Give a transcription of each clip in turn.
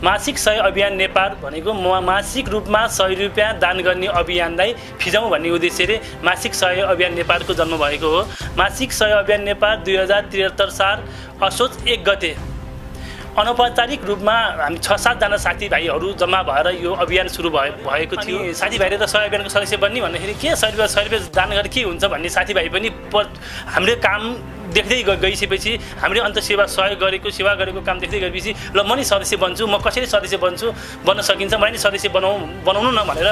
मासिक सय अभियान नेपाल भनेको मासिक रूपमा 100 रुपैयाँ दान गर्ने अभियानलाई फिजाउँ भन्ने उद्देश्यले मासिक सय अभियान नेपालको जन्म भएको हो। मासिक सय अभियान नेपाल 2073 साल असोज 1 गते अनौपचारिक रूपमा हामी 6-7 जना साथीभाइहरू जम्मा भएर यो अभियान सुरु भएको थियो। साथीभाइले त सय अभियानको सदस्य बन्ने भन्दाखेरि के 100 रुपैयाँ दान गरेर के हुन्छ भन्ने साथीभाइ पनि हाम्रो काम देख्दै गइसकेपछि हामीले अन्तसेवा सहयोग गरेको सेवा गरेको काम देख्दै गएपछि ल म नि सदस्य बन्छु, म कसरी सदस्य बन्न सकिन्छ, मलाई नि सदस्य बनाउनु न भनेर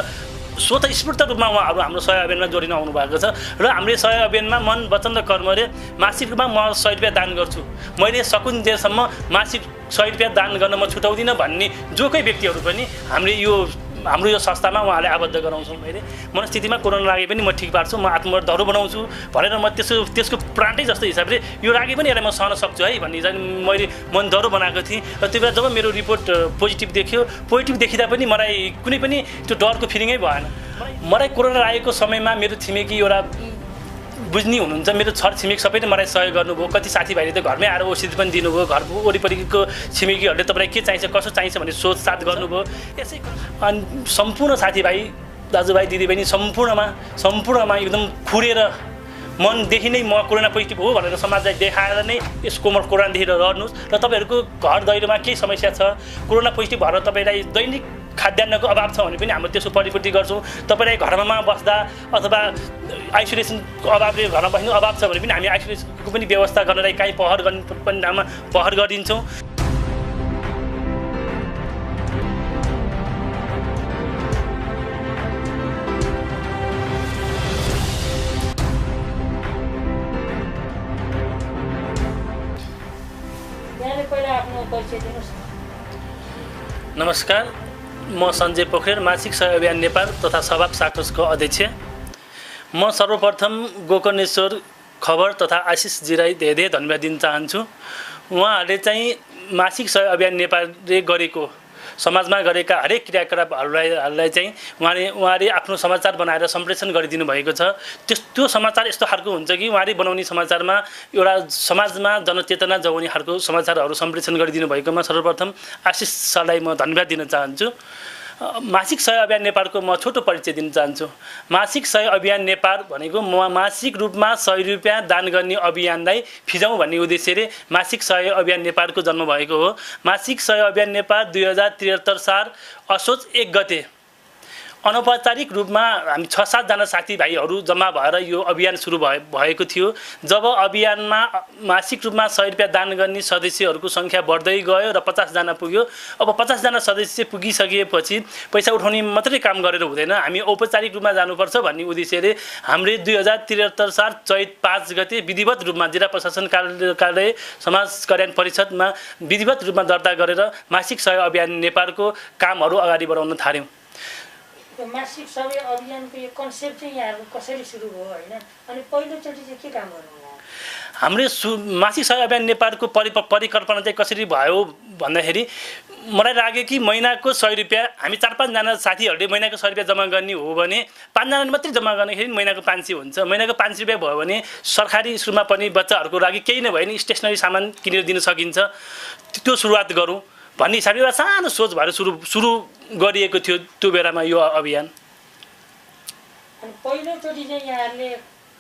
स्वतस्फूर्त रूपमा उहाँहरू हाम्रो सय अभियानमा जोडिन आउनु भएको छ र हाम्रो सय अभियानमा मन वचन र कर्मले मासिक रूपमा म 100 रुपैयाँ दान गर्छु, मैले सकुन्जेलसम्म मासिक 100 रुपैयाँ दान गर्न म छुटाउँदिनँ भन्ने जोकै व्यक्तिहरू पनि हाम्रो यो संस्थामा उहाँलाई आबद्ध गराउँछौँ। मैले मनस्थितिमा कोरोना लागे पनि म ठिक पार्छु, म आत्महत्याहरू बनाउँछु भनेर म त्यसको प्राणै जस्तो हिसाबले यो लागे पनि यसलाई म सहन सक्छु है भन्ने चाहिँ मैले मन डरो बनाएको थिएँ। र त्यो बेला जब मेरो रिपोर्ट पोजिटिभ देखिँदा पनि मलाई कुनै पनि त्यो डरको फिलिङै भएन। मलाई कोरोना लागेको समयमा मेरो छिमेकी एउटा बुझ्ने हुनुहुन्छ, मेरो छरछिमेक सबैले मलाई सहयोग गर्नुभयो। कति साथीभाइले त घरमै आएर औषधि पनि दिनुभयो, घरको वरिपरिको छिमेकीहरूले तपाईँलाई के चाहिन्छ कसो चाहिन्छ भन्ने सोधसाथ गर्नुभयो। यसै अनि सम्पूर्ण साथीभाइ दाजुभाइ दिदीबहिनी सम्पूर्णमा एकदम खुरेर मनदेखि नै म कोरोना पोजिटिभ हो भनेर समाजलाई देखाएर नै यसको कोरोनादेखि लड्नुहोस् र तपाईँहरूको घर दैलोमा केही समस्या छ, कोरोना पोजिटिभ भएर तपाईँलाई दैनिक खाद्यान्नको अभाव छ भने पनि हामीले त्यसको परिपूर्ति गर्छौँ। तपाईँलाई घरमा बस्दा अथवा आइसोलेसनको अभावले घरमा बस्नु अभाव छ भने पनि हामी आइसोलेसनको पनि व्यवस्था गर्नलाई काहीँ पहल गर्ने पनि नाममा पहल गरिदिन्छौँ। नमस्कार, म सञ्जय पोखरेल, मासिक सय अभियान नेपाल तथा सभाग साकोसको अध्यक्ष। म सर्वप्रथम गोकर्णेश्वर खबर तथा आशिषजीलाई धेरै धन्यवाद दिन चाहन्छु। उहाँहरूले चाहिँ मासिक सय अभियान नेपालले गरेको समाजमा गरेका हरेक क्रियाकलापहरूलाई चाहिँ उहाँले आफ्नो समाचार बनाएर सम्प्रेषण गरिदिनु भएको छ। त्यो समाचार यस्तो खालको हुन्छ कि उहाँले बनाउने समाचारमा एउटा समाजमा जनचेतना जगाउने खालको समाचारहरू सम्प्रेषण गरिदिनु भएकोमा सर्वप्रथम आशिष सरलाई म धन्यवाद दिन चाहन्छु। मासिक सय अभियान नेपालको म छोटो परिचय दिन चाहन्छु। मासिक सय अभियान नेपाल भनेको मासिक रूपमा 100 रुपैयाँ दान गर्ने अभियानलाई फिजाउँ भन्ने उद्देश्यले मासिक सय अभियान नेपालको जन्म भएको हो। मासिक सय अभियान नेपाल 2073 साल असोज 1 गते अनौपचारिक रूपमा हामी 6-7 जना साथीभाइहरू जम्मा भएर यो अभियान सुरु भएको थियो। जब अभियानमा मासिक रूपमा 100 रुपैयाँ दान गर्ने सदस्यहरूको सङ्ख्या बढ्दै गयो र 50 जना पुग्यो। अब 50 जना सदस्य पुगिसकेपछि पैसा उठाउने मात्रै काम गरेर हुँदैन, हामी औपचारिक रूपमा जानुपर्छ भन्ने उद्देश्यले हामीले 2073 साल चैत 5 गते विधिवत रूपमा जिल्ला प्रशासन कार्यालय समाज कल्याण परिषदमा विधिवत रूपमा दर्ता गरेर मासिक सय अभियान नेपालको कामहरू अगाडि बढाउन थाल्यौँ। मासिक सय अभियानको यो कन्सेप्ट चाहिँ यहाँहरु कसरी सुरु भयो हैन, अनि पहिलोचोटि चाहिँ के काम गर्नुभयो? हामीले मासिक सय अभियान नेपालको परिकल्पना चाहिँ कसरी भयो भन्दाखेरि मलाई लाग्यो कि महिनाको 100 रुपैयाँ हामी 4-5 जना साथीहरूले महिनाको 100 रुपैयाँ जम्मा गर्ने हो भने 5 जनाले मात्रै जम्मा गर्दाखेरि महिनाको 500 हुन्छ। महिनाको 500 रुपैयाँ भयो भने सरकारी स्कुलमा पनि बच्चाहरूको लागि केही नै भयो भने स्टेसनरी सामान किनेर दिन सकिन्छ। त्यो सुरुवात गरौँ भन्ने हिसाबले एउटा सानो सोच भएर सुरु गरिएको थियो त्यो बेलामा यो अभियान। अनि पहिलोचोटि चाहिँ यहाँहरूले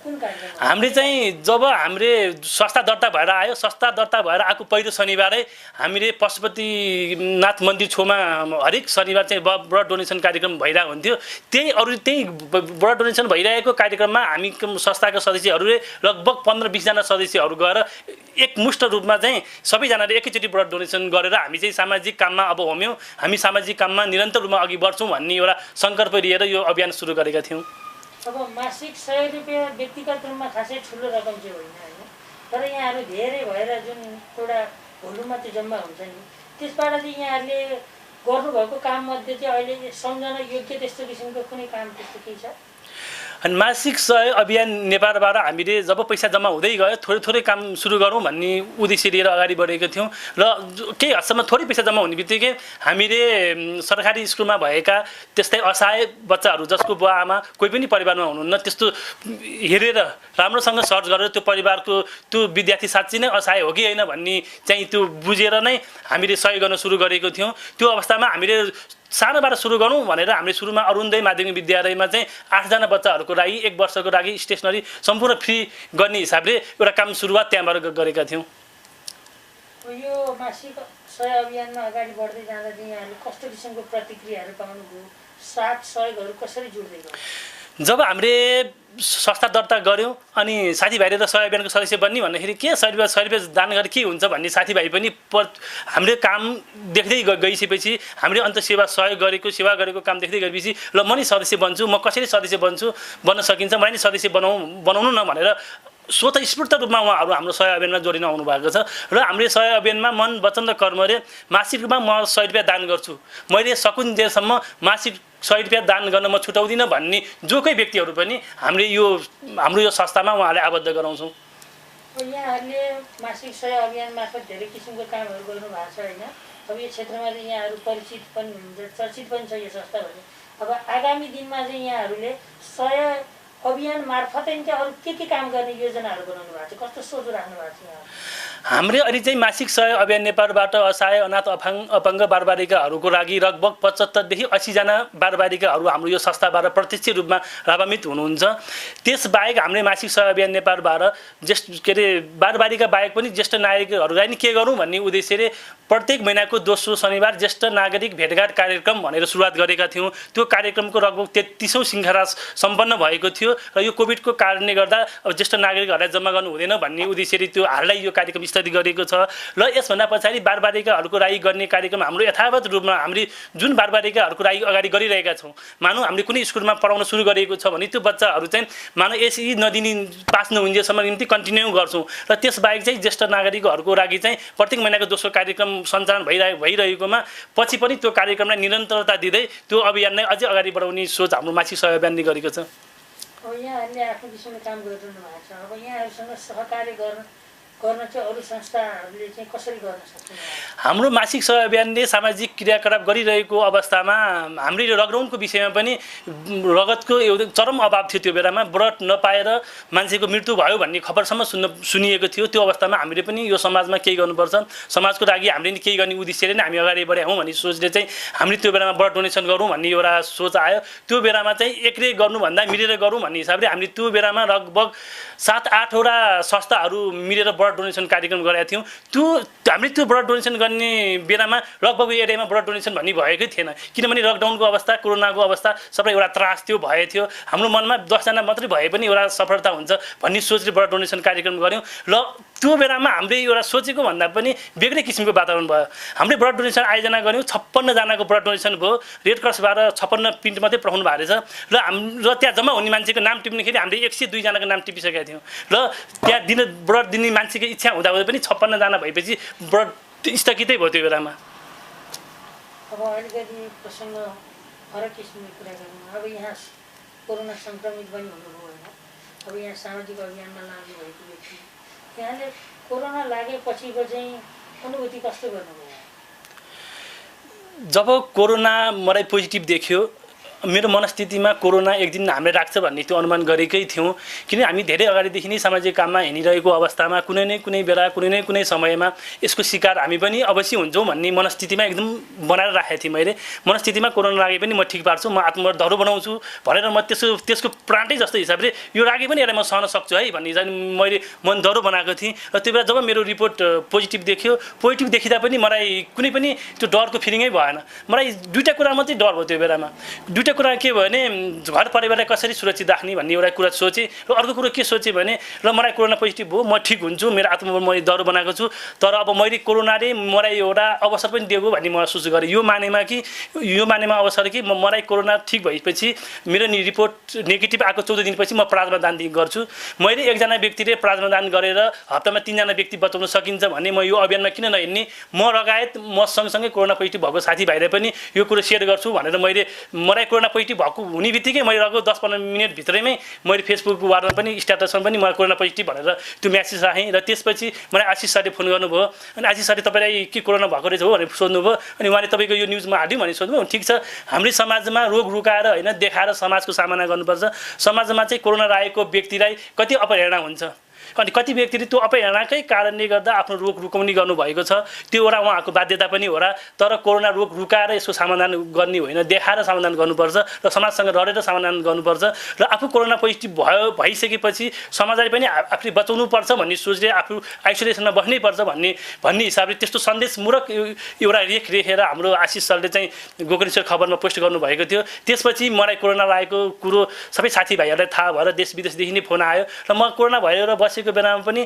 कुन कार्यक्रम? हामीले चाहिँ जब हामीले संस्था दर्ता भएर आयो, संस्था दर्ता भएर आएको पहिलो शनिबारै हामीले पशुपतिनाथ मन्दिर छेउमा हरेक शनिबार चाहिँ ब्लड डोनेसन कार्यक्रम भइरहेको हुन्थ्यो। त्यही ब्लड डोनेसन भइरहेको कार्यक्रममा हामी संस्थाका सदस्यहरूले लगभग 15-20 जना सदस्यहरू गएर एकमुष्ट रूपमा चाहिँ सबैजनाले एकैचोटि ब्लड डोनेसन गरेर हामी चाहिँ सामाजिक काममा अब होम्यौँ, हामी सामाजिक काममा निरन्तर रूपमा अघि बढ्छौँ भन्ने एउटा सङ्कल्प लिएर यो अभियान सुरु गरेका थियौँ। अब मासिक 100 रुपैयाँ व्यक्तिगत रूपमा खासै ठुलो रकम चाहिँ होइन हैन, तर यहाँहरू धेरै भएर जुन एउटा भोलुमा चाहिँ जम्मा हुन्छ नि, त्यसबाट चाहिँ यहाँहरूले गर्नुभएको काममध्ये चाहिँ अहिले सम्झन योग्य त्यस्तो किसिमको कुनै काम त्यस्तो केही छ? अनि मासिक सहयोग अभियान नेपालबाट हामीले जब पैसा जम्मा हुँदै गयो थोरै थोरै काम सुरु गरौँ भन्ने उद्देश्य लिएर अगाडि बढेको थियौँ र केही हदसम्म थोरै पैसा जम्मा हुने बित्तिकै हामीले सरकारी स्कुलमा भएका त्यस्तै असहाय बच्चाहरू जसको बुवा आमा कोही पनि परिवारमा हुनुहुन्न त्यस्तो हेरेर राम्रोसँग सर्च गरेर त्यो परिवारको त्यो विद्यार्थी साँच्चै नै असहाय हो कि होइन भन्ने चाहिँ त्यो बुझेर नै हामीले सहयोग गर्न सुरु गरेको थियौँ। त्यो अवस्थामा हामीले सानोबाट सुरु गरौँ भनेर हामीले सुरुमा अरुणोदय माध्यमिक विद्यालयमा चाहिँ 8 जना बच्चाहरूको लागि 1 वर्षको लागि स्टेसनरी सम्पूर्ण फ्री गर्ने हिसाबले एउटा काम सुरुवात त्यहाँबाट गरेका थियौँ। यो मासिक सहयोग अभियानमा अगाडि बढ्दै जाँदा चाहिँ यहाँले कस्तो किसिमको प्रतिक्रियाहरू पाउनुभयो? साथ सहयोगहरू कसरी जुड्दै गयो? जब हामीले संस्था दर्ता गऱ्यौँ अनि साथीभाइले त सहयोग अभियानको सदस्य बन्ने भन्दाखेरि के 100 रुपियाँ दान गरेर के हुन्छ भन्ने साथीभाइ पनि हामीले काम देख्दै गइसकेपछि हामीले अन्त सहयोग गरेको काम देख्दै गएपछि ल म नि सदस्य बन्छु, म कसरी सदस्य बन्न सकिन्छ, मलाई नि सदस्य बनाउनु न भनेर स्वतस्फूर्त रूपमा उहाँहरू हाम्रो सहयोग अभियानमा जोडिन आउनु भएको छ र हामीले सहयोग अभियानमा मन वचन र कर्मले मासिक रूपमा म 100 रुपियाँ दान गर्छु, मैले सकुन्जेलसम्म मासिक 100 रुपियाँ दान गर्न म छुटाउँदिनँ भन्ने जोकै व्यक्तिहरू पनि हाम्रो यो संस्थामा उहाँलाई आबद्ध गराउँछौँ। यहाँहरूले मासिक सहयोग अभियान मार्फत धेरै किसिमको कामहरू गर्नु भएको छ होइन? अब यो क्षेत्रमा चाहिँ यहाँहरू परिचित पनि हुनुहुन्छ, चर्चित पनि छ यो संस्था भने। अब आगामी दिनमा चाहिँ यहाँहरूले सहयोग अभियान मार्फतै चाहिँ अरू के काम गर्ने योजनाहरू बनाउनु भएको छ? कस्तो सोच राख्नु भएको छ यहाँ? हामीले अहिले चाहिँ मासिक सहयोग अभियान नेपालबाट असहाय अनाथ अपाङ्ग बालबालिकाहरूको लागि लगभग 75 देखि 80 जना बालबालिकाहरू हाम्रो यो संस्थाबाट प्रत्यक्ष रूपमा लाभान्वित हुनुहुन्छ। त्यसबाहेक हामीले मासिक सहयोग अभियान नेपालबाट बालबालिका बाहेक पनि ज्येष्ठ नागरिकहरूलाई नि के गरौँ भन्ने उद्देश्यले प्रत्येक महिनाको दोस्रो शनिबार ज्येष्ठ नागरिक भेटघाट कार्यक्रम भनेर सुरुवात गरेका थियौँ। त्यो कार्यक्रमको लगभग 33औं श्रृङ्खला सम्पन्न भएको थियो र यो कोभिडको कारणले गर्दा अब ज्येष्ठ नागरिकहरूलाई जम्मा गर्नु हुँदैन भन्ने उद्देश्यले त्यो हालै यो कार्यक्रम स्थगित गरेको छ र यसभन्दा पछाडि बालबालिकाहरूको लागि गर्ने कार्यक्रम हाम्रो यथावत रूपमा हामीले जुन बालबालिकाहरूको लागि अगाडि गरिरहेका छौँ। मानौँ हामीले कुनै स्कुलमा पढाउन सुरु गरेको छ भने त्यो बच्चाहरू चाहिँ मानौँ एसई नदिने पास नहुन्जेलसम्म निम्ति कन्टिन्यू गर्छौँ र त्यसबाहेक चाहिँ ज्येष्ठ नागरिकहरूको लागि चाहिँ प्रत्येक महिनाको दोस्रो कार्यक्रम सञ्चालन भइरहेकोमा पछि पनि त्यो कार्यक्रमलाई निरन्तरता दिँदै त्यो अभियानलाई अझै अगाडि बढाउने सोच हाम्रो मासिक सहयोग अभियानले गरेको छ। अब यहाँहरूले आफ्नो किसिमले काम गरिरहनु भएको छ, अब यहाँहरूसँग सहकार्य गर्न चाहिँ अरू संस्थाहरूले चाहिँ कसरी गर्न सक्छ? हाम्रो मासिक सहयोग अभियानले सामाजिक क्रियाकलाप गरिरहेको अवस्थामा हामीले लकडाउनको विषयमा पनि रगतको एउटा चरम अभाव थियो। त्यो बेलामा ब्लड नपाएर मान्छेको मृत्यु भयो भन्ने खबरसम्म सुनिएको थियो। त्यो अवस्थामा हामीले पनि यो समाजमा केही गर्नुपर्छ, समाजको लागि हामीले नि केही गर्ने उद्देश्यले नै हामी अगाडि बढायौँ भन्ने सोचले चाहिँ हामीले त्यो बेलामा ब्लड डोनेसन गरौँ भन्ने एउटा सोच आयो। त्यो बेलामा चाहिँ एक्लै गर्नुभन्दा मिलेर गरौँ भन्ने हिसाबले हामीले त्यो बेलामा लगभग 7-8 वटा संस्थाहरू मिलेर ब्लड डोनेसन कार्यक्रम गरेका थियौँ। हामीले त्यो ब्लड डोनेसन गर्ने बेलामा लगभग एरियामा ब्लड डोनेसन भन्ने भएकै थिएन, किनभने लकडाउनको अवस्था, कोरोनाको अवस्था सबै एउटा त्रास थियो थियो। हाम्रो मनमा 10 जना मात्रै भए पनि एउटा सफलता हुन्छ भन्ने सोचले ब्लड डोनेसन कार्यक्रम गऱ्यौँ र त्यो बेलामा हामीले एउटा सोचेको भन्दा पनि बेग्लै किसिमको वातावरण भयो। हामीले ब्लड डोनेसन आयोजना गऱ्यौँ, 56 जनाको ब्लड डोनेसन भयो। रेड क्रसबाट 56 प्रिन्ट मात्रै पठाउनु भएको रहेछ र त्यहाँ जम्मा हुने मान्छेको नाम टिप्नेखेरि हामीले 102 जनाको नाम टिपिसकेका थियौँ र त्यहाँ ब्लड दिने मान्छेको इच्छा हुँदा पनि 56 जना भएपछि ब्लड स्थगितै भयो त्यो बेलामा। अब अलिकति प्रसङ्ग फरक किसिमको कुरा गर्नु, अब यहाँ कोरोना सङ्क्रमित पनि हुनुभयो होइन? अब यहाँ सामाजिक अभियानमा लाग्नु भएको व्यक्ति, यहाँले कोरोना लागेपछिको चाहिँ अनुभूति कस्तो गर्नुभयो? जब कोरोना मलाई पोजिटिभ देखियो, मेरो मनस्थितिमा कोरोना एक दिन हामीले राख्छ भन्ने त्यो अनुमान गरेकै थियौँ। किन हामी धेरै अगाडिदेखि नै सामाजिक काममा हिँडिरहेको अवस्थामा कुनै न कुनै बेला कुनै न कुनै समयमा यसको शिकार हामी पनि अवश्य हुन्छौँ भन्ने मनस्थितिमा एकदम बनाएर राखेको थिएँ मैले। मनस्थितिमा कोरोना लागे पनि म ठिक पार्छु, म आत्मधरो बनाउँछु भनेर म त्यसको प्राणै जस्तो हिसाबले यो लागे पनि यसलाई म सहन सक्छु है भन्ने चाहिँ मैले मनधरो बनाएको थिएँ। र त्यो बेला जब मेरो रिपोर्ट पोजिटिभ देखियो, पोजिटिभ देखिँदा पनि मलाई कुनै पनि त्यो डरको फिलिङै भएन। मलाई दुईवटा कुरा मात्रै डर भयो त्यो बेलामा। दुईवटा कुरा के भने घर परिवारलाई कसरी सुरक्षित राख्ने भन्ने एउटा कुरा सोचेँ र अर्को कुरो के सोचेँ भने ल मलाई कोरोना पोजिटिभ भयो, म ठिक हुन्छु, मेरो आत्मबल मैले डर बनाएको छु, तर अब मैले कोरोनाले मलाई एउटा अवसर पनि दिएको भन्ने महसुस गरेँ। यो मानेमा अवसर कि मलाई कोरोना ठिक भएपछि मेरो रिपोर्ट नेगेटिभ आएको 14 दिनपछि म प्लाज्मा दान गर्छु। मैले एकजना व्यक्तिले प्लाज्मा दान गरेर हप्तामा 3 जना व्यक्ति बचाउन सकिन्छ भने म यो अभियानमा किन नहिँड्ने, म लगायत म सँगसँगै कोरोना पोजिटिभ भएको साथीभाइले पनि यो कुरो सेयर गर्छु भनेर मलाई कोरोना पोजिटिभ भएको हुने बित्तिकै मैले लगभग 10-15 मिनटभित्रैमै मैले फेसबुक वारमा पनि स्ट्याटसमा पनि मलाई कोरोना पोजिटिभ भनेर त्यो म्यासेज राखेँ र त्यसपछि मलाई आशिष सरले फोन गर्नुभयो अनि आशिष सरले तपाईँलाई के कोरोना भएको रहेछ हो भनेर सोध्नुभयो अनि उहाँले तपाईँको यो न्युजमा हाल्यो भने सोध्नुभयो ठिक छ हाम्रो समाजमा रोग रुकाएर होइन देखाएर समाजको सामना गर्नुपर्छ समाजमा चाहिँ कोरोना लागेको व्यक्तिलाई कति अपहेलना हुन्छ अनि कति व्यक्तिले त्यो अपहेलनाकै कारणले गर्दा आफ्नो रोग रुकाउने गर्नुभएको छ त्यो एउटा उहाँको बाध्यता पनि हो र तर कोरोना रोग रुकाएर यसको समाधान गर्ने होइन देखाएर समाधान गर्नुपर्छ र समाजसँग लडेर समाधान गर्नुपर्छ र आफू कोरोना पोजिटिभ भइसकेपछि समाजलाई पनि आफूले बचाउनुपर्छ भन्ने सोचले आफू आइसोलेसनमा बस्नैपर्छ भन्ने हिसाबले त्यस्तो सन्देशमूलक एउटा लेख लेखेर हाम्रो आशिष सरले चाहिँ गोकर्णेश्वर खबरमा पोस्ट गर्नुभएको थियो त्यसपछि मलाई कोरोना लागेको कुरो सबै साथीभाइहरूलाई थाहा भएर देश विदेशदेखि नै फोन आयो र म कोरोना भएर बसेको बेलामा पनि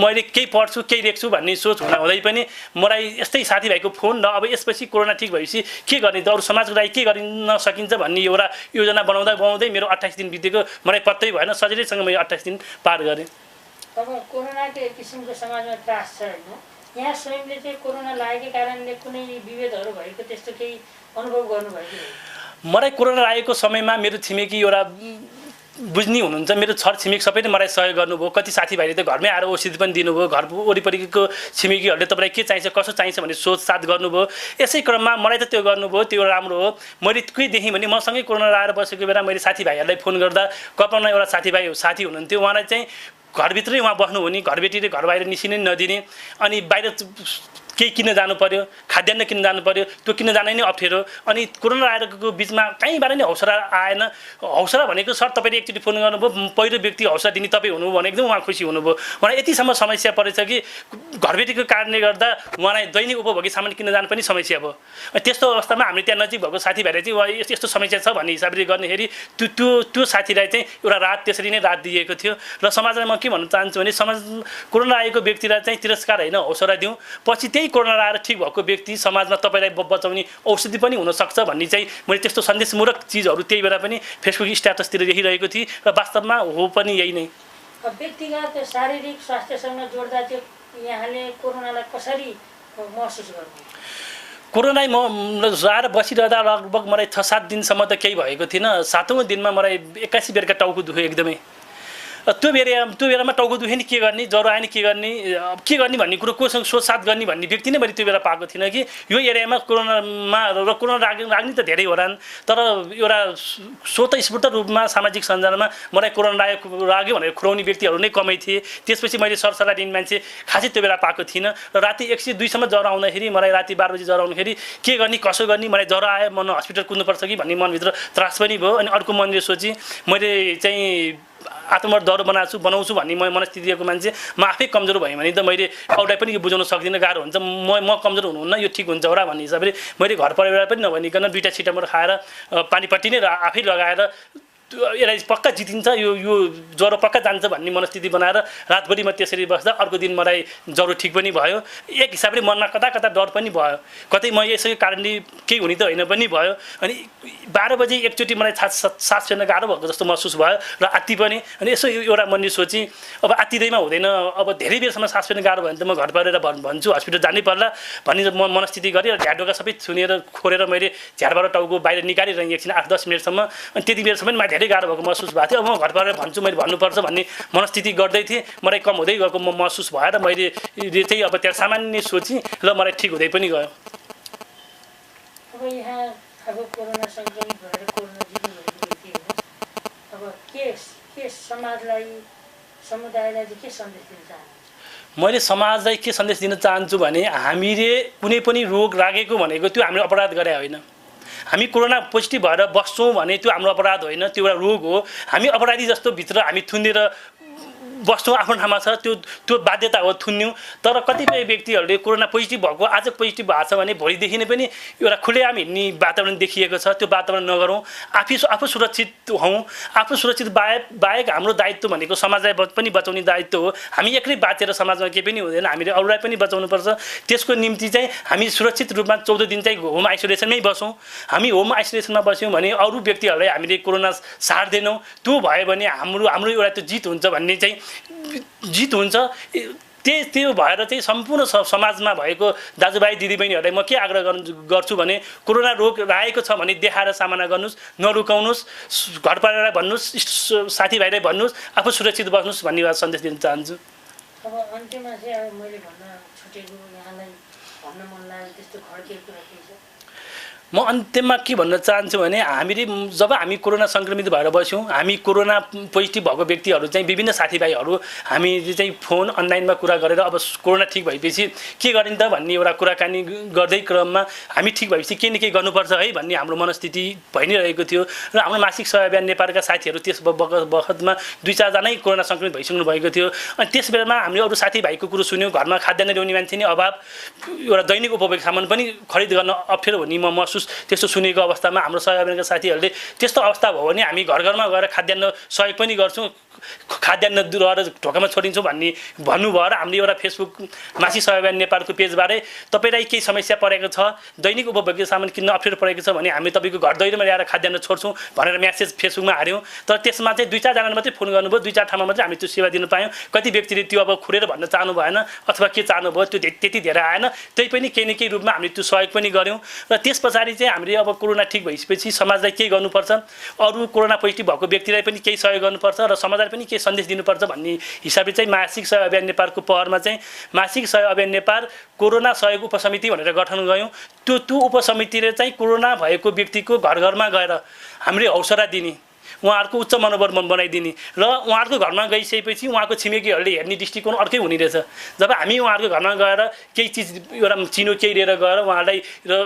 मैले केही पढ्छु केही लेख्छु भन्ने सोच हुँदै पनि मलाई यस्तै साथीभाइको फोन र अब यसपछि कोरोना ठिक भएपछि के गर्ने त अरू समाजको लागि के गर्न सकिन्छ भन्ने एउटा योजना बनाउँदै मेरो 28 दिन बितेको मलाई पत्तै भएन सजिलैसँग मैले 28 दिन पार गरेँ। अब कोरोनाको एक किसिमको समाजमा त्रास छ होइन यहाँ स्वयंले चाहिँ कोरोना लागेकै कारणले कुनै विभेदहरू भएको त्यस्तो केही अनुभव गर्नुभएको मलाई कोरोना लागेको समयमा मेरो छिमेकी एउटा बुझ्नी हुनुहुन्छ मेरो छरछिमेक सबैले मलाई सहयोग गर्नुभयो कति साथीभाइले त घरमै आएर औषधि पनि दिनुभयो घर वरिपरिको छिमेकीहरूले तपाईँलाई के चाहिन्छ कसो चाहिन्छ भन्ने सोधसाथ गर्नुभयो यसै क्रममा मलाई त त्यो गर्नुभयो त्यो राम्रो हो मैले के देखेँ भने मसँगै कोरोना लागेर बसेको बेला मैले साथीभाइहरूलाई फोन गर्दा कपालमा एउटा साथी हुनुहुन्थ्यो उहाँलाई चाहिँ घरभित्रै उहाँ बस्नुहुने घरबेटीले घर बाहिर निस्किनै नदिने अनि बाहिर केही किन्न जानु पर्यो खाद्यान्न किन्न जानु पर्यो त्यो किन्न जानै नै अप्ठ्यारो अनि कोरोना लागेको बिचमा कहीँबाट नै हौसला आएन हौसला भनेको सर तपाईँले एकचोटि फोन गर्नुभयो पहिलो व्यक्ति हौसला दिने तपाईँ हुनुभयो भने एकदम उहाँ खुसी हुनुभयो उहाँलाई यतिसम्म समस्या परेछ कि घरबेटीको कारणले गर्दा उहाँलाई दैनिक उपभोग्य सामान किन्न जानु पनि समस्या भयो त्यस्तो अवस्थामा हामीले त्यहाँ नजिक भएको साथीभाइले चाहिँ उहाँ यस्तो समस्या छ भन्ने हिसाबले गर्दाखेरि त्यो साथीलाई चाहिँ एउटा राहत त्यसरी नै राहत दिएको थियो र समाजलाई म के भन्न चाहन्छु भने समाज कोरोना लागेको व्यक्तिलाई चाहिँ तिरस्कार होइन हौसला दिउँ पछि त्यही कोरोना लागेर ठिक भएको व्यक्ति समाजमा तपाईँलाई बचाउने औषधि पनि हुनसक्छ भन्ने चाहिँ मैले त्यस्तो सन्देशमूलक चिजहरू त्यही बेला पनि फेसबुक स्ट्याटसतिर लेखिरहेको थिएँ र वास्तवमा हो पनि यही नै। व्यक्तिगत शारीरिक स्वास्थ्यसँग जोड्दा चाहिँ यहाँले कोरोनालाई कसरी महसुस गर्नु कोरोना म आएर बसिरहँदा लगभग मलाई 6-7 दिनसम्म त केही भएको थिएन 7औं दिनमा मलाई 81 बेरका टाउको दुख्यो एकदमै त्यो बेलामा टाउको दुख्यो नि के गर्ने ज्वरो आयो नि के गर्ने भन्ने कुरो कोसँग सोधसाथ गर्ने भन्ने व्यक्ति नै मैले त्यो बेला पाएको थिइनँ कि यो एरियामा कोरोना लाग्ने त धेरै होलान् तर एउटा स्वतस्फूर्त रूपमा सामाजिक सञ्जालमा मलाई कोरोना लाग्यो भनेर खुराउने व्यक्तिहरू नै कमै थिए त्यसपछि मैले सरसल्लाह दिने मान्छे खासै त्यो बेला पाएको थिइनँ र राति 102 सम्म ज्वरो आउँदाखेरि मलाई राति 12 बजी ज्वरो आउँदाखेरि के गर्ने कसो गर्ने मलाई ज्वरो आयो म हस्पिटल कुद्नुपर्छ कि भन्ने मनभित्र त्रास पनि भयो अनि अर्को मनले सोची मैले चाहिँ आत्महत्या बनाउँछु भन्ने मनस्थितिको मान्छे म आफै कमजोर भएँ भने त मैले अरूलाई पनि यो बुझाउन सक्दिनँ गाह्रो हुन्छ म कमजोर हुनुहुन्न यो ठिक हुन्छ होला भन्ने हिसाबले मैले घर परिवार पनि नभनिकन 2टा छिटामोट खाएर पानीपट्टि नै आफै लगाएर यसलाई पक्का जितिन्छ यो ज्वरो पक्का जान्छ भन्ने मनस्थिति बनाएर रातभरि म त्यसरी बस्दा अर्को दिन मलाई ज्वरो ठिक पनि भयो एक हिसाबले मनमा कता डर पनि भयो कतै म यसै कारणले केही हुने त होइन पनि भयो अनि 12 बजे एकचोटि मलाई सास फेर्न गाह्रो भएको जस्तो महसुस भयो र आत्ति पनि अनि यसो एउटा मनले सोची अब आत्तिदैमा हुँदैन अब धेरै बेरसम्म सास फेर्न गाह्रो भयो भने त म घर परेर भन्छु हस्पिटल जानै पर्ला भन्ने म मनस्थिति गरेँ र ढ्याडोका सबै छुनेर खोरेर मैले झ्याडबाट टाउको बाहिर निकालिरहेँ एकछिन 8-10 मिनटसम्म अनि त्यति बेरसम्म धेरै गाह्रो भएको महसुस भएको थियो अब म घर परेर भन्छु मैले भन्नुपर्छ भन्ने मनस्थिति गर्दै थिएँ मलाई कम हुँदै गएको म महसुस भएर मैले चाहिँ अब त्यहाँ सामान्य सोचेँ र मलाई ठिक हुँदै पनि गयो। अब यहाँ अब कोरोना संक्रमित भएर कोरोना जित्नु भएको व्यक्ति हो अब के समाजलाई समुदायलाई चाहिँ के सन्देश दिन चाहनुहुन्छ? मैले समाजलाई के सन्देश दिन चाहन्छु भने हामीले कुनै पनि रोग लागेको भनेको त्यो हामीले अपराध गरे होइन हामी कोरोना पोजिटिभ भएर बस्छौँ भने त्यो हाम्रो अपराध होइन त्यो एउटा रोग हो हामी अपराधी जस्तो भित्र हामी थुनेर बस्छौँ आफ्नो ठाउँमा छ त्यो बाध्यता हो थुन्यौँ तर कतिपय व्यक्तिहरूले कोरोना पोजिटिभ भएको आज पोजिटिभ भएको छ भने भोलिदेखि नै पनि एउटा खुलेआम हिँड्ने वातावरण देखिएको छ त्यो वातावरण नगरौँ आफू सुरक्षित हौँ आफू सुरक्षित बाहेक हाम्रो दायित्व भनेको समाजलाई पनि बचाउने दायित्व हो हामी एक्लै बाँचेर समाजमा केही पनि हुँदैन हामीले अरूलाई पनि बचाउनुपर्छ त्यसको निम्ति चाहिँ हामी सुरक्षित रूपमा 14 दिन चाहिँ होम आइसोलेसनमै बसौँ हामी होम आइसोलेसनमा बस्यौँ भने अरू व्यक्तिहरूलाई हामीले कोरोना सार्दैनौँ त्यो भयो भने हाम्रो एउटा त्यो जित हुन्छ भन्ने चाहिँ जित हुन्छ त्यो भएर चाहिँ सम्पूर्ण समाजमा भएको दाजुभाइ दिदीबहिनीहरूलाई म के आग्रह गर्छु भने कोरोना रोग लागेको छ भने देखाएर सामना गर्नुहोस्, नरुकाउनुहोस्, घर परिवारलाई भन्नुहोस्, साथीभाइलाई भन्नुहोस्, आफू सुरक्षित बस्नुहोस् भन्ने सन्देश दिन चाहन्छु। अब अन्त्यमा चाहिँ अब मैले भन्न छुटेको यहाँलाई भन्न मन लाग्यो त्यस्तो खड्के कुरा के छ? म अन्त्यमा के भन्न चाहन्छु भने हामीले जब हामी कोरोना सङ्क्रमित भएर बस्यौँ, हामी कोरोना पोजिटिभ भएको व्यक्तिहरू चाहिँ विभिन्न साथीभाइहरू हामीले चाहिँ फोन अनलाइनमा कुरा गरेर अब कोरोना ठिक भएपछि के गरिन् त भन्ने एउटा कुराकानी गर्दै क्रममा हामी ठिक भएपछि केही न केही गर्नुपर्छ है भन्ने हाम्रो मनस्थिति भइ नै रहेको थियो। र हाम्रो मासिक सहयोग अभियान नेपालका साथीहरू त्यस बखतमा 2-4जनै कोरोना सङ्क्रमित भइसक्नु भएको थियो। अनि त्यस बेलामा हामीले अरू साथीभाइको कुरो सुन्यौँ, घरमा खाद्यान्न ल्याउने मान्छे नै अभाव, एउटा दैनिक उपभोग सामान पनि खरिद गर्न अप्ठ्यारो भन्ने म महसुस त्यस्तो सुनेको अवस्थामा हाम्रो सहयोग अभियानका साथीहरूले त्यस्तो अवस्था भयो भने हामी घर घरमा गएर खाद्यान्न सहयोग पनि गर्छौँ, खाद्यान्न रहेर ढोकामा छोडिन्छौँ भन्नुभयो र हामीले एउटा फेसबुक मासिक सहयोग अभियान नेपालको पेजबाटै तपाईँलाई केही समस्या परेको छ, दैनिक उपभोग्य सामान किन्न अप्ठ्यारो परेको छ भने हामी तपाईँको घर दैलोमा ल्याएर खाद्यान्न छोड्छौँ भनेर म्यासेज फेसबुकमा हाल्यौँ। तर त्यसमा चाहिँ 2-4जनाले मात्रै फोन गर्नुभयो, 2-4 ठाउँमा मात्रै हामी त्यो सेवा दिन पायौँ। कति व्यक्तिले त्यो अब खुलेर भन्न चाहनु भएन अथवा के चाहनुभयो त्यो त्यति धेरै आएन, त्यही पनि केही न केही रूपमा हामीले त्यो सहयोग पनि गऱ्यौँ। र त्यस पछाडि चाहिँ हामीले अब कोरोना ठिक भइसकेपछि समाजलाई के गर्नुपर्छ, अरू कोरोना पोजिटिभ भएको व्यक्तिलाई पनि केही सहयोग गर्नुपर्छ र समाजलाई पनि केही सन्देश दिनुपर्छ भन्ने हिसाबले चाहिँ मासिक सहयोग अभियान नेपालको पहलमा चाहिँ मासिक सहयोग अभियान नेपाल कोरोना सहयोग उपसमिति भनेर गठन गऱ्यौँ। त्यो उपसमितिले चाहिँ कोरोना भएको व्यक्तिको घर घरमा गएर हामीले हौसला दिने, उहाँहरूको उच्च मनोबल बनाइदिने र उहाँहरूको घरमा गइसकेपछि उहाँको छिमेकीहरूले हेर्ने दृष्टिकोण अर्कै हुने रहेछ। जब हामी उहाँहरूको घरमा गएर केही चिज एउटा चिनो केही लिएर गएर उहाँलाई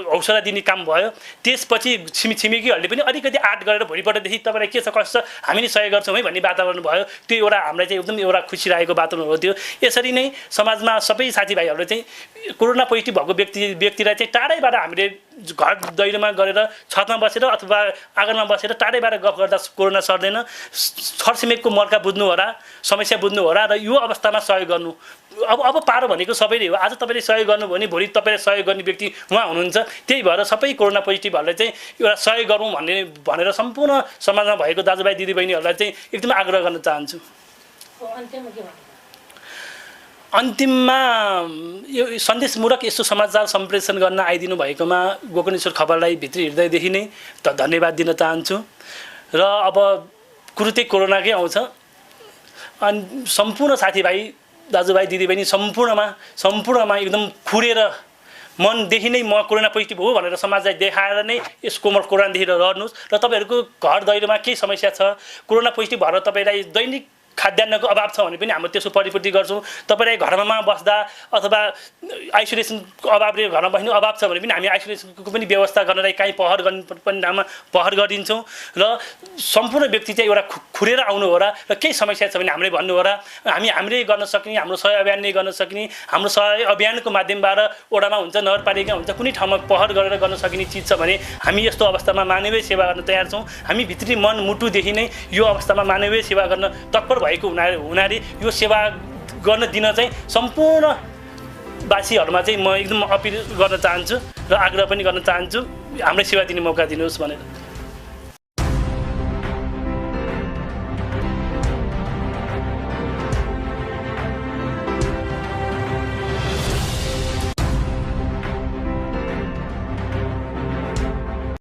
हौसला दिने काम भयो, त्यसपछि छिमेकीहरूले पनि अलिकति आँट गरेर भोलिपल्टदेखि तपाईँलाई के छ कस्तो छ हामी नै सहयोग गर्छौँ है भन्ने वातावरण भयो। त्यो एउटा हामीलाई चाहिँ एकदम एउटा खुसी लागेको वातावरण हो त्यो। यसरी नै समाजमा सबै साथीभाइहरूले चाहिँ कोरोना पोजिटिभ भएको व्यक्तिलाई चाहिँ टाढैबाट हामीले घर दैलोमा गरेर छतमा बसेर अथवा आँगनमा बसेर टाढैबाट गफ गर्दा कोरोना सर्दैन। छरछिमेकको मर्का बुझ्नु होला, समस्या बुझ्नु होला र यो अवस्थामा सहयोग गर्नु। अब पारो भनेको सबैले हो। आज तपाईँले सहयोग गर्नुभयो भने भोलि तपाईँले सहयोग गर्ने व्यक्ति उहाँ हुनुहुन्छ। त्यही भएर सबै कोरोना पोजिटिभहरूलाई चाहिँ एउटा सहयोग गरौँ भनेर सम्पूर्ण समाजमा भएको दाजुभाइ दिदीबहिनीहरूलाई चाहिँ एकदम आग्रह गर्न चाहन्छु। अन्तिममा यो सन्देशमूलक यस्तो समाचार सम्प्रेषण गर्न आइदिनु भएकोमा गोकर्णेश्वर खबरलाई भित्री हृदयदेखि नै धन्यवाद दिन चाहन्छु। र अब कुरो चाहिँ कोरोनाकै आउँछ। अनि सम्पूर्ण साथीभाइ दाजुभाइ दिदीबहिनी सम्पूर्णमा एकदम खुलेर मनदेखि नै म कोरोना पोजिटिभ हो भनेर समाजलाई देखाएर नै यसको कोरोनादेखि लड्नुहोस्। र तपाईँहरूको घर दैलोमा केही समस्या छ, कोरोना पोजिटिभ भएर तपाईँलाई दैनिक खाद्यान्नको अभाव छ भने पनि हाम्रो त्यसको परिपूर्ति गर्छौँ। तपाईँलाई घरमा बस्दा अथवा आइसोलेसनको अभावले घरमा बस्नु अभाव छ भने पनि हामी आइसोलेसनको पनि व्यवस्था गर्नलाई काहीँ पहल गर्ने पनि नाममा पहल गरिदिन्छौँ। र सम्पूर्ण व्यक्ति चाहिँ एउटा खुलेर आउनु हो र केही समस्या छ भने हामीले भन्नु हो र हामीले गर्न सक्ने, हाम्रो सहयोग अभियानले गर्न सक्ने, हाम्रो सहयोग अभियानको माध्यमबाट वडामा हुन्छ, नगरपालिका हुन्छ, कुनै ठाउँमा पहल गरेर गर्न सकिने चिज छ भने हामी यस्तो अवस्थामा मानवीय सेवा गर्न तयार छौँ। हामी भित्री मन मुटुदेखि नै यो अवस्थामा मानवीय सेवा गर्न तत्पर भएको हुनाले यो सेवा गर्न दिन चाहिँ सम्पूर्ण वासीहरूमा चाहिँ म एकदम अपिल गर्न चाहन्छु र आग्रह पनि गर्न चाहन्छु, हामीलाई सेवा दिने मौका दिनुहोस् भनेर।